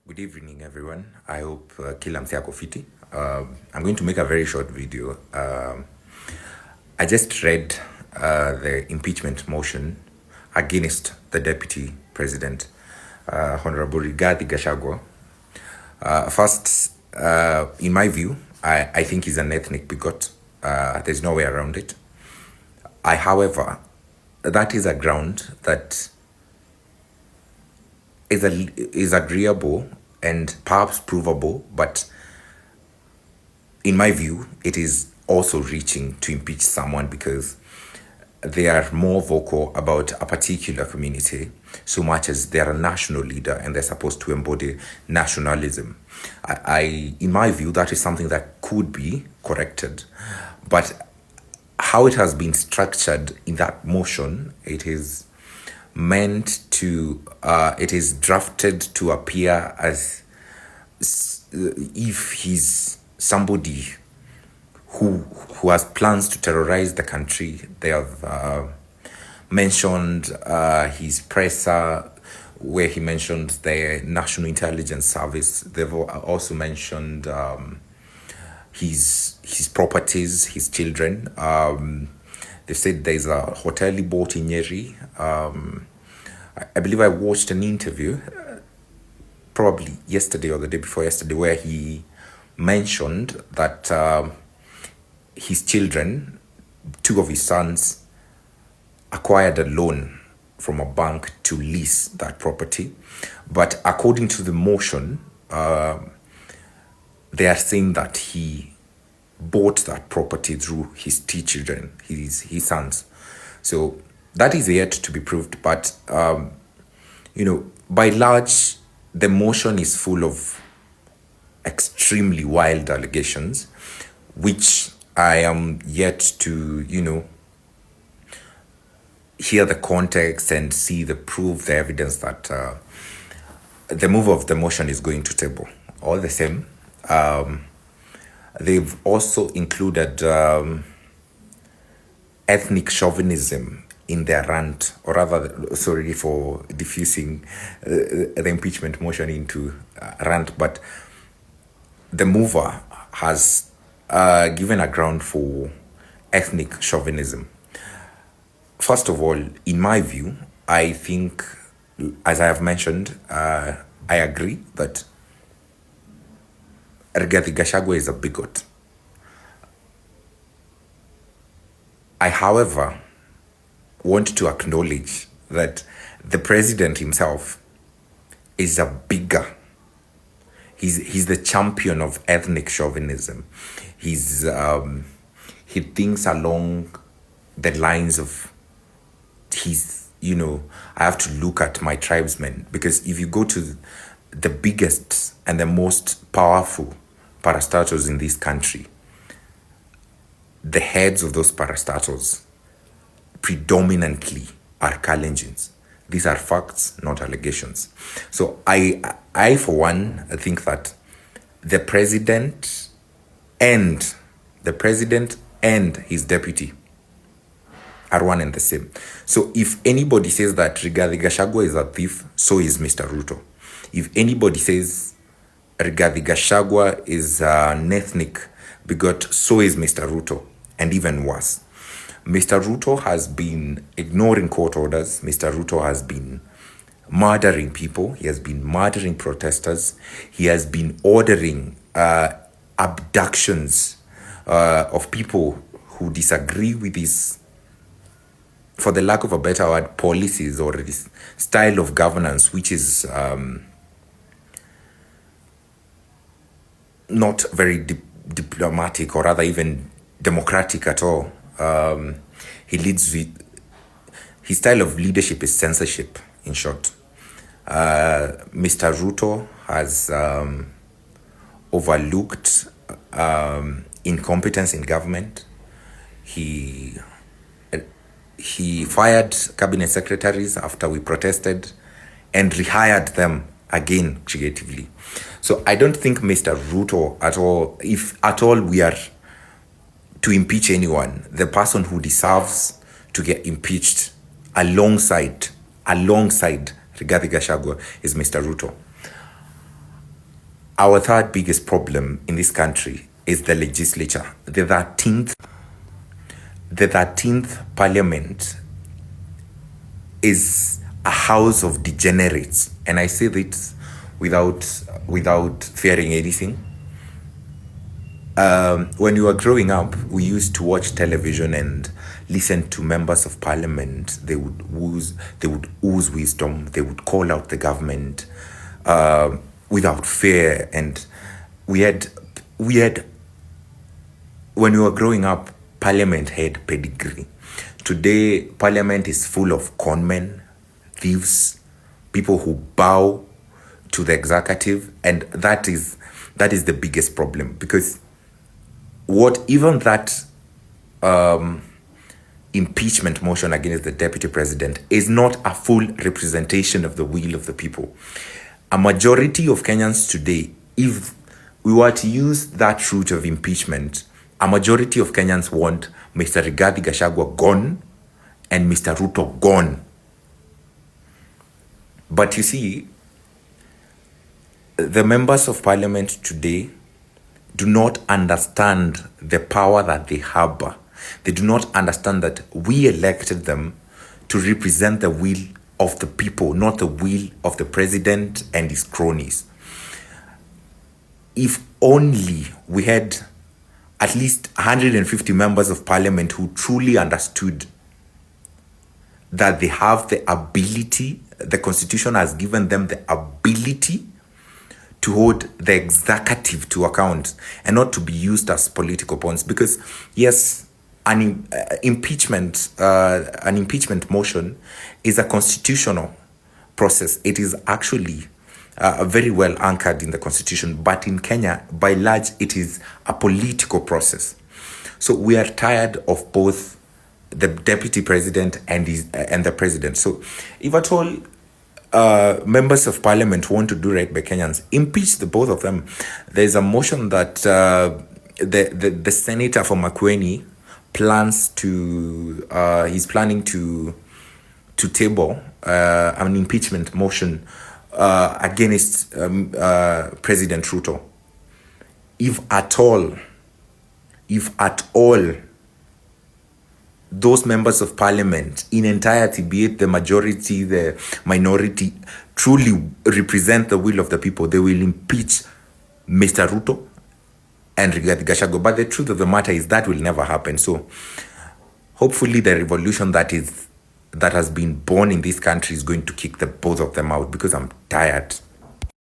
Good evening, everyone. I hope kila mse ako fiti. I'm going to make a very short video. I just read the impeachment motion against the Deputy President, Honorable Rigathi Gachagua. First, in my view, I think he's an ethnic bigot. There's no way around it. However, that is a ground that is agreeable and perhaps provable, but in my view, it is also reaching to impeach someone because they are more vocal about a particular community so much as they're a national leader and they're supposed to embody nationalism. In my view, that is something that could be corrected, but how it has been structured in that motion, it is meant to, it is drafted to appear as if he's somebody who has plans to terrorize the country. They have mentioned his presser, where he mentioned the National Intelligence Service. They've also mentioned his properties, his children. They said there's a hotel he bought in Nyeri. I believe I watched an interview, probably yesterday or the day before yesterday, where he mentioned that his children, two of his sons, acquired a loan from a bank to lease that property. But according to the motion, they are saying that he bought that property through his two children, his sons. So that is yet to be proved. But, by large, the motion is full of extremely wild allegations, which I am yet to, hear the context and see the proof, the evidence that the move of the motion is going to table. All the same, they've also included ethnic chauvinism in their rant, or rather, sorry for diffusing the impeachment motion into rant, but the mover has given a ground for ethnic chauvinism. First of all, in my view, I think, as I have mentioned, I agree that Rigathi Gachagua is a bigot. I, however, want to acknowledge that the president himself is a bigger. He's the champion of ethnic chauvinism. He thinks along the lines of I have to look at my tribesmen, because if you go to the biggest and the most powerful parastatals in this country, the heads of those parastatals predominantly are Kalenjins. These are facts, not allegations. So I for one, think that the president and his deputy are one and the same. So if anybody says that Rigathi Gachagua is a thief, so is Mr. Ruto. If anybody says Rigathi Gachagua is an ethnic bigot, so is Mr. Ruto, and even worse. Mr. Ruto has been ignoring court orders. Mr. Ruto has been murdering people. He has been murdering protesters. He has been ordering abductions of people who disagree with his, for the lack of a better word, policies or his style of governance, which is not very diplomatic, or rather even democratic at all. He leads with, his style of leadership is censorship, in short. Mr. Ruto has overlooked incompetence in government. He fired cabinet secretaries after we protested and rehired them again creatively. So I don't think Mr. Ruto at all, if at all we are to impeach anyone, the person who deserves to get impeached alongside Rigathi Gachagua is Mr. Ruto. our third biggest problem in this country is the legislature. The 13th parliament is a house of degenerates, and I say this without fearing anything. When we were growing up, we used to watch television and listen to members of parliament. They would ooze wisdom. They would call out the government without fear. And we had when we were growing up, parliament had pedigree. Today, parliament is full of conmen, thieves, people who bow to the executive, and that is the biggest problem, because even that impeachment motion against the deputy president is not a full representation of the will of the people. A majority of Kenyans today, if we were to use that route of impeachment, a majority of Kenyans want Mr. Gachagua gone and Mr. Ruto gone. But you see, the members of parliament today do not understand the power that they harbor. They do not understand that we elected them to represent the will of the people, not the will of the president and his cronies. If only we had at least 150 members of parliament who truly understood that they have the ability, the constitution has given them the ability to hold the executive to account and not to be used as political pawns. Because yes, an impeachment motion is a constitutional process. It is actually very well anchored in the constitution, but in Kenya, by large, it is a political process. So we are tired of both the deputy president and the president. So if at all members of parliament want to do right by Kenyans, impeach the both of them. There's a motion that the senator from Makueni he's planning to table an impeachment motion against President Ruto. If at all those members of parliament in entirety, be it the majority, the minority, truly represent the will of the people, they will impeach Mr. Ruto and DP Gachagua. But the truth of the matter is that will never happen. So hopefully the revolution that has been born in this country is going to kick the both of them out, because I'm tired.